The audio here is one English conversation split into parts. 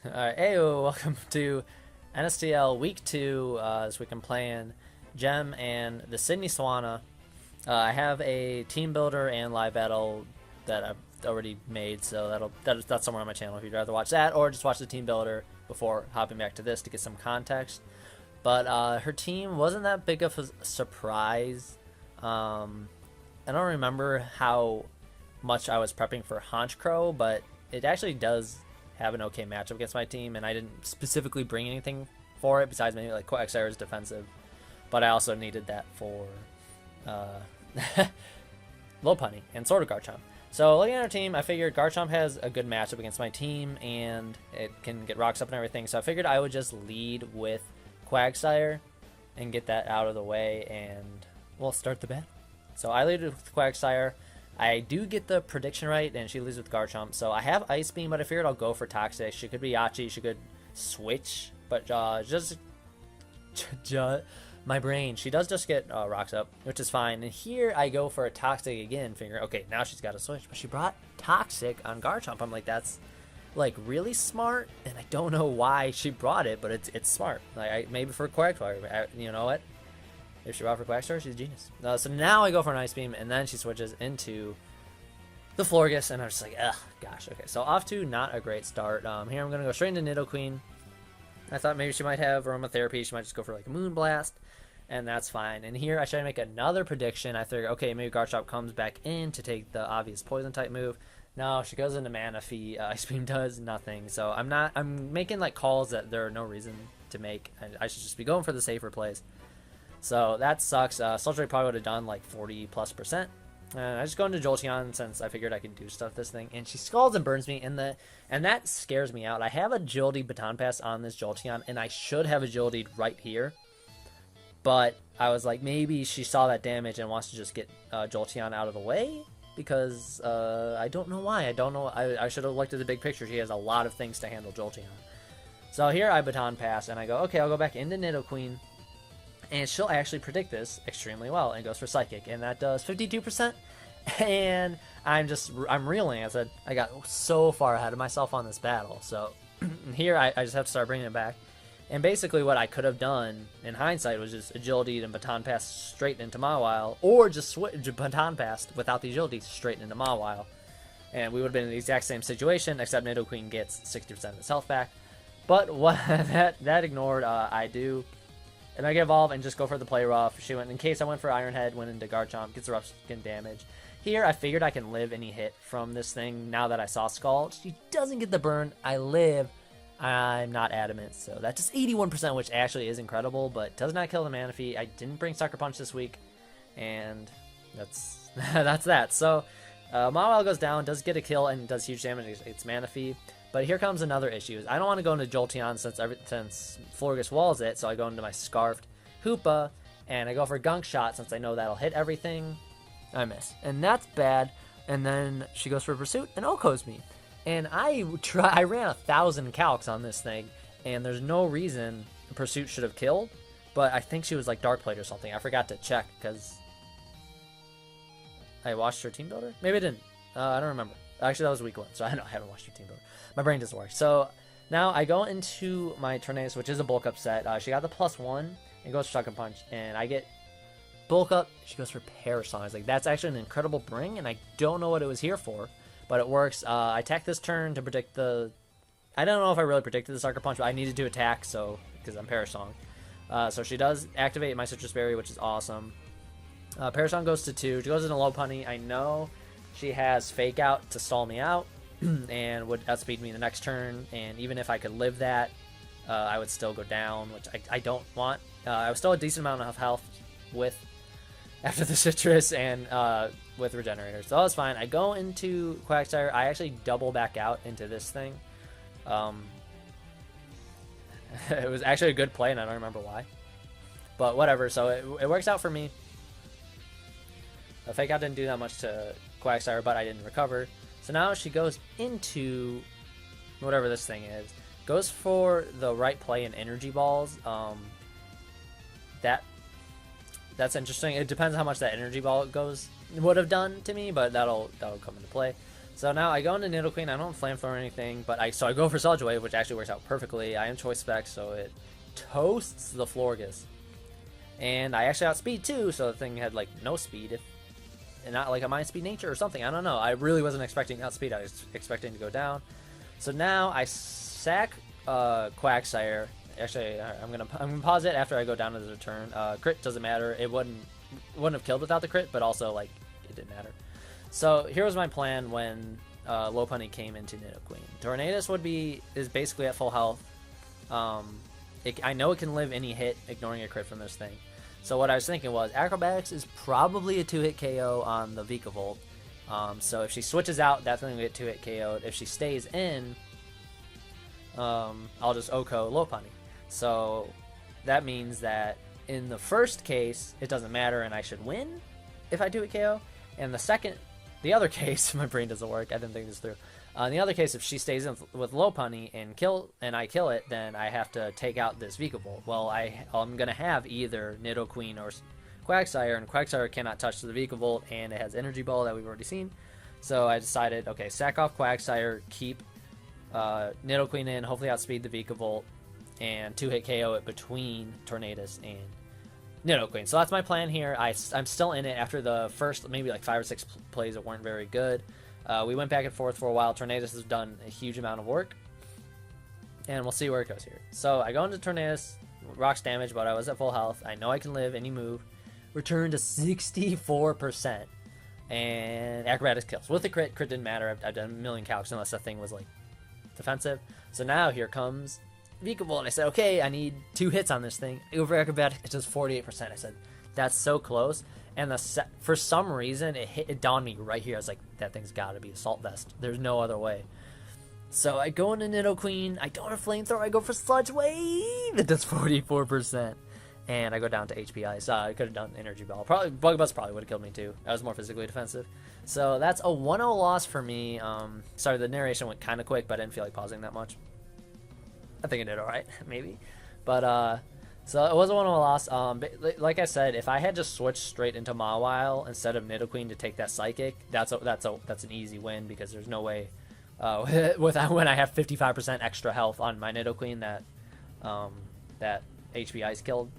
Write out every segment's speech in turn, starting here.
Alright, heyo, welcome to NSTL Week 2. This week I'm playing Gem and the Sydney Swanna. I have a team builder and live battle that I've already made, so that's somewhere on my channel if you'd rather watch that, or just watch the team builder before hopping back to this to get some context. But her team wasn't that big of a surprise. I don't remember how much I was prepping for Honchcrow, but it actually does have an okay matchup against my team, and I didn't specifically bring anything for it besides maybe like Quagsire is defensive, but I also needed that for Lopunny and Sword of Garchomp. So looking at our team, I figured Garchomp has a good matchup against my team, and it can get rocks up and everything, so I figured I would just lead with Quagsire and get that out of the way, and we'll start the battle. So I lead with Quagsire. I do get the prediction right, and she leads with Garchomp. So I have Ice Beam, but I figured I'll go for Toxic. She could be Yachi. She could switch, but my brain. She does just get rocks up, which is fine. And here I go for a Toxic again. Figure, okay, now she's got to switch. But she brought Toxic on Garchomp. I'm like, that's like really smart, and I don't know why she brought it, but it's smart. Like maybe for Quagsire, you know what? If she brought for Quagsire, she's a genius. So now I go for an Ice Beam, and then she switches into the Florges, and I'm just like, ugh, gosh, okay. So off to not a great start. Here I'm going to go straight into Nidoqueen. I thought maybe she might have Aromatherapy. She might just go for like a Moonblast, and that's fine. And here I try to make another prediction. I figure, okay, maybe Garchomp comes back in to take the obvious Poison-type move. No, she goes into Manaphy. Ice Beam does nothing. So I'm making like calls that there are no reason to make. I should just be going for the safer plays. So that sucks. Sultry probably would have done like 40+%. I just go into Jolteon since I figured I could do stuff this thing, and she scalds and burns me, and that scares me out. I have Agility Baton Pass on this Jolteon, and I should have Agility right here, but I was like, maybe she saw that damage and wants to just get Jolteon out of the way, because I don't know why. I should have looked at the big picture. She has a lot of things to handle Jolteon. So here I Baton Pass, and I go, okay, I'll go back into Nidoqueen. And she'll actually predict this extremely well and goes for Psychic, and that does 52%. And I'm reeling. I got so far ahead of myself on this battle. So here I just have to start bringing it back. And basically what I could have done in hindsight was just Agility and Baton Pass straight into Mawile, or just Baton Pass without the Agility straight into Mawile. And we would have been in the exact same situation, except Nidoqueen gets 60% of its health back. But what that ignored, I do. And I get Evolve and just go for the Play Rough. She went, in case I went for Iron Head, went into Garchomp, gets the rough skin damage. Here, I figured I can live any hit from this thing now that I saw Scald. She doesn't get the burn. I live. I'm not adamant. So that's just 81%, which actually is incredible, but does not kill the Manaphy. I didn't bring Sucker Punch this week, and that's that's that. So Mawile goes down, does get a kill, and does huge damage. It's Manaphy. But here comes another issue. I don't want to go into Jolteon since Florges walls it, so I go into my Scarfed Hoopa, and I go for Gunk Shot since I know that'll hit everything. I miss. And that's bad. And then she goes for Pursuit and Okos me. And I ran 1,000 calcs on this thing, and there's no reason Pursuit should have killed, but I think she was like Dark Plate or something. I forgot to check because I watched her team builder? Maybe I didn't. I don't remember. Actually, that was week 1, so I haven't watched her team builder. My brain doesn't work. So now I go into my Tornadus, which is a bulk up set. She got the +1 and goes for Sucker Punch, and I get bulk up. She goes for Perish Song. I was like, that's actually an incredible bring, and I don't know what it was here for, but it works. I attack this turn to predict the. I don't know if I really predicted the Sucker Punch, but I needed to attack, so because I'm Perish Song. So she does activate my Citrus Berry, which is awesome. Perish Song goes to 2. She goes into Lopunny. I know she has Fake Out to stall me out. And would outspeed me the next turn, and even if I could live that, I would still go down, which I don't want. I was still a decent amount of health after the Citrus and with Regenerator, so that was fine. I go into Quagsire. I actually double back out into this thing. It was actually a good play, and I don't remember why, but whatever. So it works out for me. Fake Out didn't do that much to Quagsire, but I didn't recover. So now she goes into whatever this thing is, goes for the right play in Energy Balls. That's interesting. It depends how much that Energy Ball would have done to me, but that'll come into play. So now I go into Nidoqueen. I don't flamethrower or anything, but I go for Sludge Wave, which actually works out perfectly. I am Choice Spec, so it toasts the Florges. And I actually outspeed too, so the thing had like no speed, and not like a Mind Speed Nature or something. I don't know. I really wasn't expecting outspeed. I was expecting to go down. So now I sack Quagsire. Actually, I'm gonna pause it after I go down to the turn. Crit doesn't matter. It wouldn't have killed without the crit, but also like it didn't matter. So here was my plan when Lopunny came into Nidoqueen. Tornadus is basically at full health. I know it can live any hit, ignoring a crit from this thing. So what I was thinking was Acrobatics is probably a 2-hit KO on the Vikavolt. So if she switches out, that thing will get 2-hit KO'd. If she stays in, I'll just OHKO Lopunny. So that means that in the first case, it doesn't matter and I should win if I do a KO. And the other case, my brain doesn't work, I didn't think this through. In the other case, if she stays in with Lopunny and I kill it, then I have to take out this Vikavolt. Well, I'm going to have either Nidoqueen or Quagsire, and Quagsire cannot touch the Vikavolt, and it has Energy Ball that we've already seen. So I decided, okay, sack off Quagsire, keep Nidoqueen in, hopefully outspeed the Vikavolt, and 2-hit KO it between Tornadus and Nidoqueen. So that's my plan here. I'm still in it after the first maybe like 5 or 6 plays that weren't very good. We went back and forth for a while. Tornadus has done a huge amount of work, and we'll see where it goes here. So I go into Tornadus, rocks damage, but I was at full health. I know I can live any move. Return to 64%, and Acrobatics kills. With the crit didn't matter. I've done a million calcs unless that thing was like defensive. So now here comes Vikavolt, and I said, okay, I need 2 hits on this thing. Over Acrobatics, it does 48%. I said, that's so close. And for some reason, it dawned me right here. I was like, that thing's got to be Assault Vest. There's no other way. So I go into Nidoqueen. I don't have Flamethrower. I go for Sludge Wave. It does 44%. And I go down to HP Ice. I could have done Energy Ball. Probably Bug Buzz probably would have killed me too. I was more physically defensive. So that's a 1-0 loss for me. Sorry, the narration went kind of quick, but I didn't feel like pausing that much. I think I did all right, maybe. But so it was a 1-0 loss. Like I said, if I had just switched straight into Mawile instead of Nidoqueen to take that Psychic, that's an easy win, because there's no way without when I have 55% extra health on my Nidoqueen that HP Ice killed.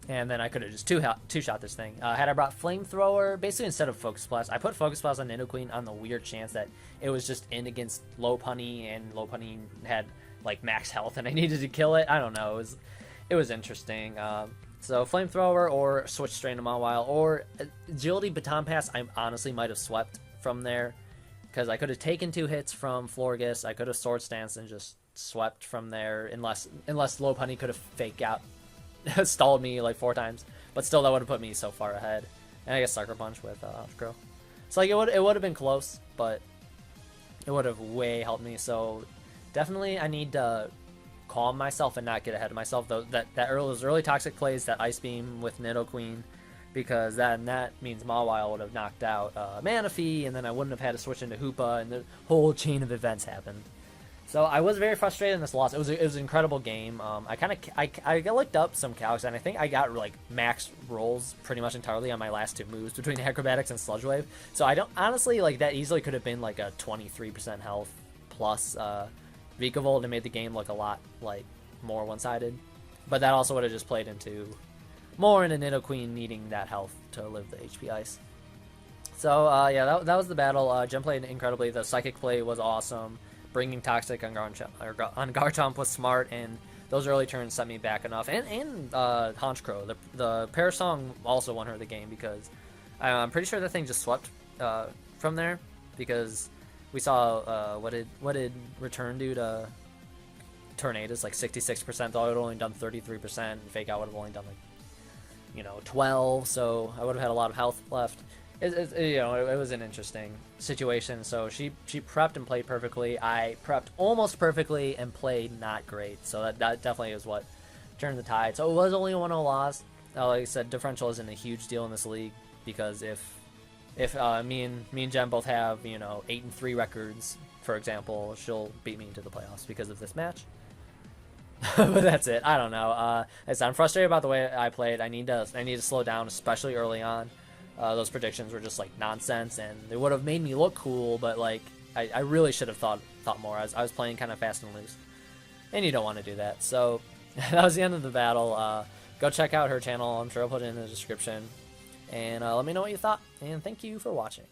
And then I could have just two-shot this thing. Had I brought Flamethrower, basically instead of Focus Blast, I put Focus Blast on Nidoqueen on the weird chance that it was just in against Lopunny, and Lopunny had like max health, and I needed to kill it. I don't know. It was interesting. So Flamethrower or switch straight to Mawile or Agility Baton Pass. I honestly might have swept from there, because I could have taken 2 hits from Florges. I could have Sword Stance and just swept from there, unless Lopunny could have fake out. Stalled me like 4 times, but still that would have put me so far ahead. And I guess Sucker Punch with Crow. So like it would have been close, but it would have way helped me. So definitely I need to calm myself and not get ahead of myself. Those early toxic plays, that Ice Beam with Nidoqueen, because that means Mawile would have knocked out Manaphy, and then I wouldn't have had to switch into Hoopa, and the whole chain of events happened. So I was very frustrated in this loss. It was an incredible game. I looked up some calcs, and I think I got like max rolls pretty much entirely on my last 2 moves between Acrobatics and Sludge Wave. So I don't honestly, like, that easily could have been like a 23% health plus Vikavolt, and made the game look a lot like more one-sided. But that also would have just played into more into Nidoqueen needing that health to live the HP Ice. So yeah, that was the battle. Gem played incredibly. The Psychic play was awesome. Bringing Toxic on Garchomp was smart, and those early turns set me back enough. And Honchkrow, the Parasong also won her the game, because I'm pretty sure that thing just swept from there, because we saw what did Return do to Tornadus, like 66%, though it had only done 33%, and Fake Out would have only done like 12, so I would have had a lot of health left. It was an interesting situation. So she prepped and played perfectly. I prepped almost perfectly and played not great. So that definitely is what turned the tide. So it was only a 1-0 loss. Like I said, differential isn't a huge deal in this league, because if me and Jem both have 8-3 records, for example, she'll beat me into the playoffs because of this match. But that's it. I don't know. I'm frustrated about the way I played. I need to slow down, especially early on. those predictions were just like nonsense, and they would have made me look cool, but like I really should have thought more. I was playing kind of fast and loose, and you don't want to do that. So that was the end of the battle. Go check out her channel. I'm sure I'll put it in the description, and let me know what you thought. And thank you for watching.